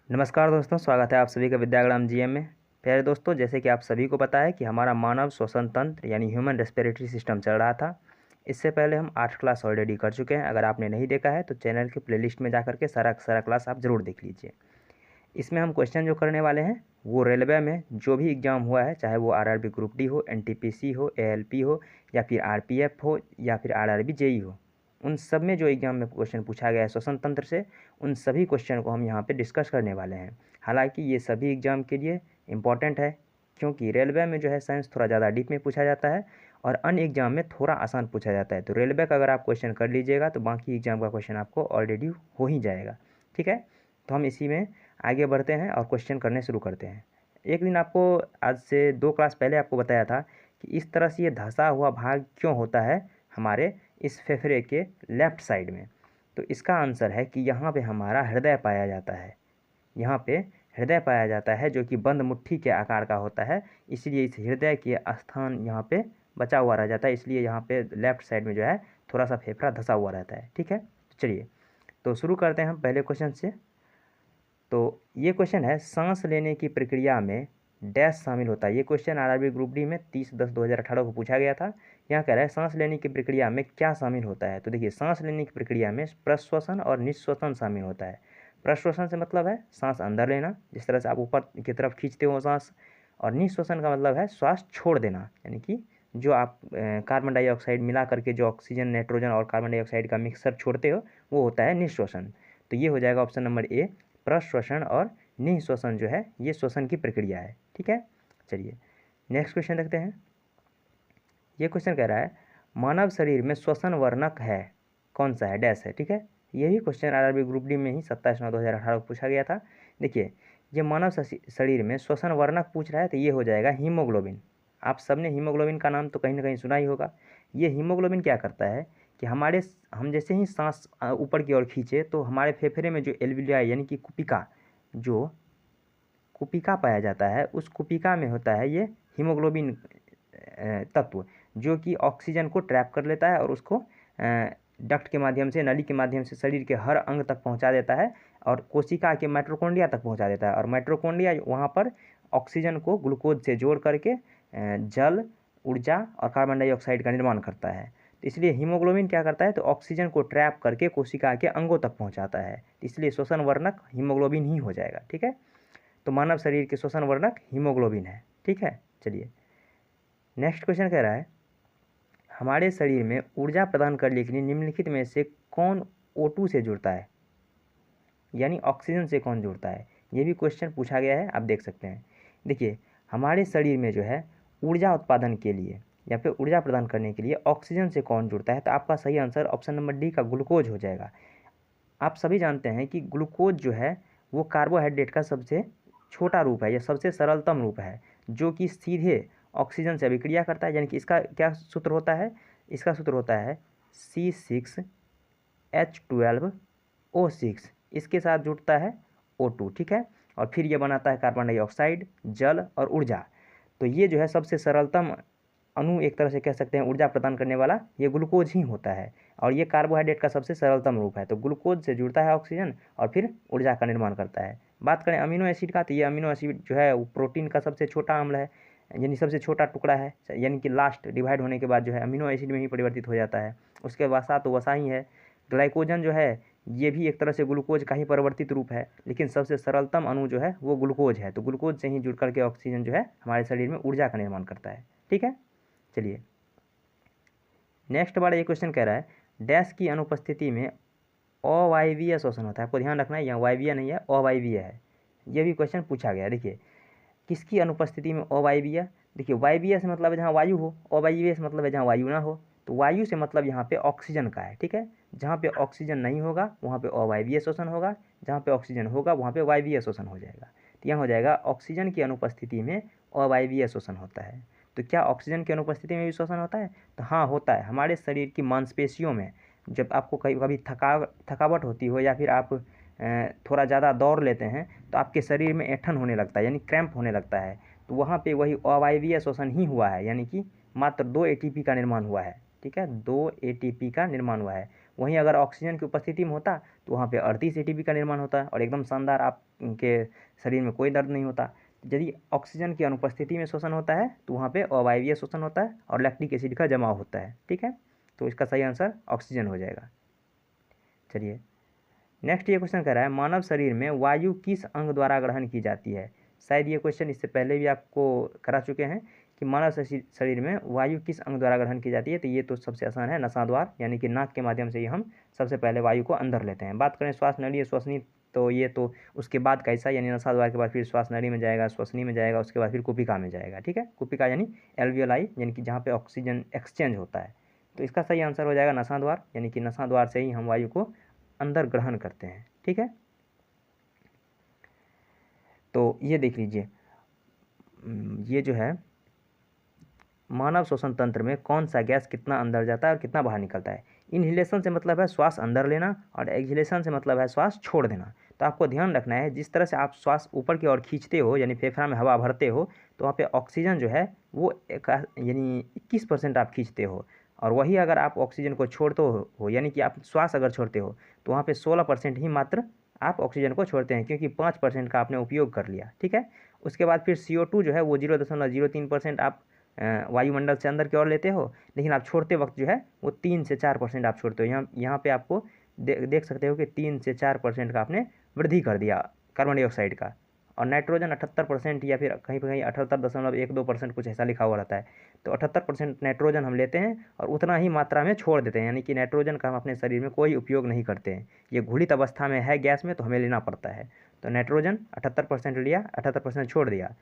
नमस्कार दोस्तों, स्वागत है आप सभी का विद्याग्राम जीएम में। प्यारे दोस्तों, जैसे कि आप सभी को पता है कि हमारा मानव श्वसन तंत्र यानी ह्यूमन रेस्पिरेटरी सिस्टम चल रहा था। इससे पहले हम 8 क्लास ऑलरेडी कर चुके हैं। अगर आपने नहीं देखा है तो चैनल के प्लेलिस्ट में जा करके सारा क्लास आप ज़रूर देख लीजिए। इसमें हम क्वेश्चन जो करने वाले हैं वो रेलवे में जो भी एग्ज़ाम हुआ है, चाहे वो आरआरबी ग्रुप डी हो, एनटीपीसी हो, एएलपी हो या फिर आरपीएफ हो या फिर आरआरबी जेई हो, उन सब में जो एग्ज़ाम में क्वेश्चन पूछा गया है श्वसन तंत्र से, उन सभी क्वेश्चन को हम यहाँ पे डिस्कस करने वाले हैं। हालांकि ये सभी एग्ज़ाम के लिए इम्पॉर्टेंट है, क्योंकि रेलवे में जो है साइंस थोड़ा ज़्यादा डीप में पूछा जाता है और अन्य एग्ज़ाम में थोड़ा आसान पूछा जाता है। तो रेलवे का अगर आप क्वेश्चन कर लीजिएगा तो बाकी एग्ज़ाम का क्वेश्चन आपको ऑलरेडी हो ही जाएगा। ठीक है, तो हम इसी में आगे बढ़ते हैं और क्वेश्चन करने शुरू करते हैं। एक दिन आपको, आज से 2 क्लास पहले आपको बताया था कि इस तरह से ये धंसा हुआ भाग क्यों होता है हमारे इस फेफड़े के लेफ़्ट साइड में। तो इसका आंसर है कि यहाँ पे हमारा हृदय पाया जाता है। यहाँ पे हृदय पाया जाता है जो कि बंद मुट्ठी के आकार का होता है, इसलिए इस हृदय के स्थान यहाँ पे बचा हुआ रह जाता है, इसलिए यहाँ पे लेफ़्ट साइड में जो है थोड़ा सा फेफड़ा धंसा हुआ रहता है। ठीक है, तो चलिए तो शुरू करते हैं हम पहले क्वेश्चन से। तो ये क्वेश्चन है, सांस लेने की प्रक्रिया में डैश शामिल होता है। ये क्वेश्चन आरआरबी ग्रुप डी में 30/10/2018 को पूछा गया था। यहाँ कह रहा है सांस लेने की प्रक्रिया में क्या शामिल होता है। तो देखिए, सांस लेने की प्रक्रिया में प्रश्वसन और निश्वसन शामिल होता है। प्रश्वसन से मतलब है सांस अंदर लेना, जिस तरह से आप ऊपर की तरफ खींचते हो सांस, और निश्वसन का मतलब है श्वास छोड़ देना, यानी कि जो आप कार्बन डाइऑक्साइड मिला करके जो ऑक्सीजन, नाइट्रोजन और कार्बन डाइऑक्साइड का मिक्सचर छोड़ते हो वो होता है निश्वसन। तो ये हो जाएगा ऑप्शन नंबर ए। प्रश्वसन और निःश्वसन जो है ये श्वसन की प्रक्रिया है। ठीक है, चलिए नेक्स्ट क्वेश्चन देखते हैं। ये क्वेश्चन कह रहा है, मानव शरीर में श्वसन वर्णक है कौन सा है, डैश है। ठीक है, यही क्वेश्चन आरआरबी ग्रुप डी में ही 27/9/2018 को पूछा गया था। देखिए, ये मानव शरीर में श्वसन वर्णक पूछ रहा है तो ये हो जाएगा हीमोग्लोबिन। आप सबने हीमोग्लोबिन का नाम तो कहीं ना कहीं सुना ही होगा। ये हीमोग्लोबिन क्या करता है कि हम जैसे ही सांस ऊपर की ओर खींचे तो हमारे फेफड़े में जो एल्वियोलाई यानी कि कुपिका पाया जाता है, उस कुपिका में होता है ये हीमोग्लोबिन तत्व, जो कि ऑक्सीजन को ट्रैप कर लेता है और उसको डक्ट के माध्यम से, नली के माध्यम से शरीर के हर अंग तक पहुंचा देता है और कोशिका के माइटोकॉन्ड्रिया तक पहुंचा देता है। और माइटोकॉन्ड्रिया वहाँ पर ऑक्सीजन को ग्लूकोज से जोड़ करके जल, ऊर्जा और कार्बन डाइऑक्साइड का निर्माण करता है। तो इसलिए हीमोग्लोबिन क्या करता है, तो ऑक्सीजन को ट्रैप करके कोशिका के अंगों तक पहुँचाता है। इसलिए श्वसन वर्णक हीमोग्लोबिन ही हो जाएगा। ठीक है, तो मानव शरीर के श्वसन वर्णक हीमोग्लोबिन है। ठीक है, चलिए नेक्स्ट क्वेश्चन कह रहा है, हमारे शरीर में ऊर्जा प्रदान करने के लिए निम्नलिखित में से कौन O2 से जुड़ता है, यानी ऑक्सीजन से कौन जुड़ता है। ये भी क्वेश्चन पूछा गया है, आप देख सकते हैं। देखिए, हमारे शरीर में जो है ऊर्जा उत्पादन के लिए या फिर ऊर्जा प्रदान करने के लिए ऑक्सीजन से कौन जुड़ता है, तो आपका सही आंसर ऑप्शन नंबर डी का ग्लूकोज हो जाएगा। आप सभी जानते हैं कि ग्लूकोज जो है वो कार्बोहाइड्रेट का सबसे छोटा रूप है या सबसे सरलतम रूप है, जो कि सीधे ऑक्सीजन से अभिक्रिया करता है। यानी कि इसका क्या सूत्र होता है, इसका सूत्र होता है C6H12O6, इसके साथ जुड़ता है O2। ठीक है, और फिर ये बनाता है कार्बन डाइऑक्साइड, जल और ऊर्जा। तो ये जो है सबसे सरलतम अणु, एक तरह से कह सकते हैं ऊर्जा प्रदान करने वाला, ये ग्लूकोज ही होता है। और ये कार्बोहाइड्रेट का सबसे सरलतम रूप है। तो ग्लूकोज से जुड़ता है ऑक्सीजन और फिर ऊर्जा का निर्माण करता है। बात करें अमीनो एसिड का, तो ये अमीनो एसिड जो है वो प्रोटीन का सबसे छोटा अम्ल है, यानी सबसे छोटा टुकड़ा है, यानी कि लास्ट डिवाइड होने के बाद जो है अमीनो एसिड में ही परिवर्तित हो जाता है। उसके वसा तो वसा ही है। ग्लाइकोजन जो है ये भी एक तरह से ग्लूकोज का ही परिवर्तित रूप है, लेकिन सबसे सरलतम अणु जो है वो ग्लूकोज है। तो ग्लूकोज से ही जुड़ करके ऑक्सीजन जो है हमारे शरीर में ऊर्जा का निर्माण करता है। ठीक है, चलिए नेक्स्ट वाला ये क्वेश्चन कह रहा है, डैश की अनुपस्थिति में अवायवीय श्वसन होता है। आपको ध्यान रखना है, यहाँ वायवीय नहीं है, अवायवीय है। ये भी क्वेश्चन पूछा गया। देखिए, किसकी अनुपस्थिति में अवायवीय। देखिए, वायवीय से मतलब है जहाँ वायु हो, अवायवीय से मतलब है जहाँ वायु ना हो। तो वायु से मतलब यहाँ पे ऑक्सीजन का है। ठीक है, जहाँ पे ऑक्सीजन नहीं होगा वहाँ पे अवायवीय श्वसन होगा, जहाँ पे ऑक्सीजन होगा वहाँ पे वायवीय श्वसन हो जाएगा। तो यहाँ हो जाएगा ऑक्सीजन की अनुपस्थिति में अवायवीय श्वसन होता है। तो क्या ऑक्सीजन की अनुपस्थिति में भी श्वसन होता है, तो हाँ होता है। हमारे शरीर की मांसपेशियों में जब आपको कभी कभी थकावट होती हो या फिर आप थोड़ा ज़्यादा दौड़ लेते हैं तो आपके शरीर में ऐंठन होने लगता है, यानी क्रैम्प होने लगता है। तो वहाँ पे वही अवायवीय श्वसन ही हुआ है, यानी कि मात्र 2 ATP का निर्माण हुआ है। ठीक है, 2 ATP का निर्माण हुआ है। वहीं अगर ऑक्सीजन की उपस्थिति में होता तो वहाँ पे 38 ATP का निर्माण होता है और एकदम शानदार आपके शरीर में कोई दर्द नहीं होता। यदि ऑक्सीजन की अनुपस्थिति में श्वसन होता है तो वहाँ पे अवायवीय श्वसन होता है और लैक्टिक एसिड का जमाव होता है। ठीक है, तो इसका सही आंसर ऑक्सीजन हो जाएगा। चलिए नेक्स्ट ये क्वेश्चन कह रहा है मानव शरीर में वायु किस अंग द्वारा ग्रहण की जाती है। शायद ये क्वेश्चन इससे पहले भी आपको करा चुके हैं कि मानव शरीर में वायु किस अंग द्वारा ग्रहण की जाती है। तो ये तो सबसे आसान है, नसाद्वार, यानी कि नाक के माध्यम से ही हम सबसे पहले वायु को अंदर लेते हैं। बात करें श्वास नली श्वसनी, तो ये तो उसके बाद का हिस्सा, यानी नसाद्वार के बाद फिर श्वास नली में जाएगा, श्वसनी में जाएगा, उसके बाद फिर कुपिका में जाएगा। ठीक है, कुपिका यानी एल्वियोलाई, यानी कि जहाँ पे ऑक्सीजन एक्सचेंज होता है। तो इसका सही आंसर हो जाएगा नसाद्वार, यानी कि नसाद्वार से ही हम वायु को अंदर ग्रहण करते हैं। ठीक है, तो ये देख लीजिए, ये जो है मानव श्वसन तंत्र में कौन सा गैस कितना अंदर जाता है और कितना बाहर निकलता है। इनहेलेशन से मतलब है श्वास अंदर लेना और एक्सहेलेशन से मतलब है श्वास छोड़ देना। तो आपको ध्यान रखना है, जिस तरह से आप श्वास ऊपर की ओर खींचते हो, यानी फेफड़ा में हवा भरते हो, तो वहाँ पे ऑक्सीजन जो है वो यानी 21% आप खींचते हो, और वही अगर आप ऑक्सीजन को छोड़ते हो, यानी कि आप श्वास अगर छोड़ते हो, तो वहाँ पे 16% ही मात्र आप ऑक्सीजन को छोड़ते हैं, क्योंकि 5% का आपने उपयोग कर लिया। ठीक है, उसके बाद फिर CO2 जो है वो 0.03% आप वायुमंडल से अंदर की ओर लेते हो, लेकिन आप छोड़ते वक्त जो है वो 3 से 4% आप छोड़ते हो। यहाँ पे आपको देख सकते हो कि 3 से 4% का आपने वृद्धि कर दिया कार्बन डाइऑक्साइड का। और नाइट्रोजन 78% या फिर कहीं पर कहीं 78.12% कुछ ऐसा लिखा हुआ रहता है। तो 78% नाइट्रोजन हम लेते हैं और उतना ही मात्रा में छोड़ देते हैं, यानी कि नाइट्रोजन का हम अपने शरीर में कोई उपयोग नहीं करते हैं। ये घुलित अवस्था में है गैस में, तो हमें लेना पड़ता है। तो नाइट्रोजन 78% लिया, 78% छोड़ दिया।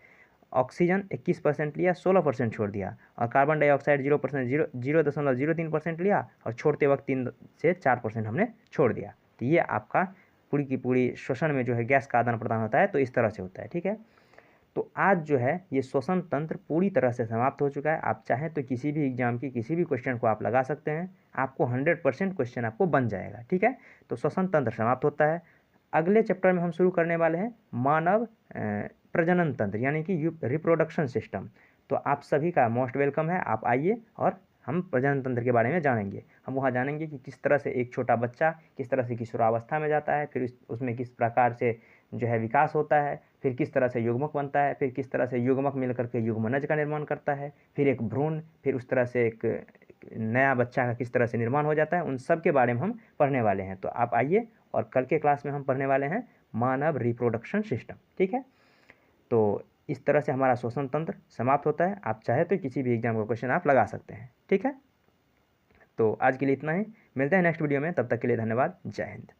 ऑक्सीजन 21% लिया, 16% छोड़ दिया। और कार्बन डाइऑक्साइड 0.03% लिया और छोड़ते वक्त 3 से 4% हमने छोड़ दिया। तो ये आपका पूरी की पूरी श्वसन में जो है गैस का आदान प्रदान होता है, तो इस तरह से होता है। ठीक है, तो आज जो है ये श्वसन तंत्र पूरी तरह से समाप्त हो चुका है। आप चाहें तो किसी भी एग्जाम की किसी भी क्वेश्चन को आप लगा सकते हैं, आपको 100% क्वेश्चन आपको बन जाएगा। ठीक है, तो श्वसन तंत्र समाप्त होता है। अगले चैप्टर में हम शुरू करने वाले हैं मानव प्रजनन तंत्र, यानी कि रिप्रोडक्शन सिस्टम। तो आप सभी का मोस्ट वेलकम है, आप आइए और हम प्रजनन तंत्र के बारे में जानेंगे। हम वहाँ जानेंगे कि किस तरह से एक छोटा बच्चा किस तरह से किशोरावस्था में जाता है, फिर उसमें किस प्रकार से जो है विकास होता है, फिर किस तरह से युग्मक बनता है, फिर किस तरह से युग्मक मिलकर के युग्मनज का निर्माण करता है, फिर एक भ्रूण, फिर उस तरह से एक नया बच्चा का किस तरह से निर्माण हो जाता है, उन सब के बारे में हम पढ़ने वाले हैं। तो आप आइए, और कल के क्लास में हम पढ़ने वाले हैं मानव रिप्रोडक्शन सिस्टम। ठीक है, तो इस तरह से हमारा श्वसन तंत्र समाप्त होता है। आप चाहे तो किसी भी एग्जाम का क्वेश्चन आप लगा सकते हैं। ठीक है, तो आज के लिए इतना ही, मिलते हैं नेक्स्ट वीडियो में, तब तक के लिए धन्यवाद, जय हिंद।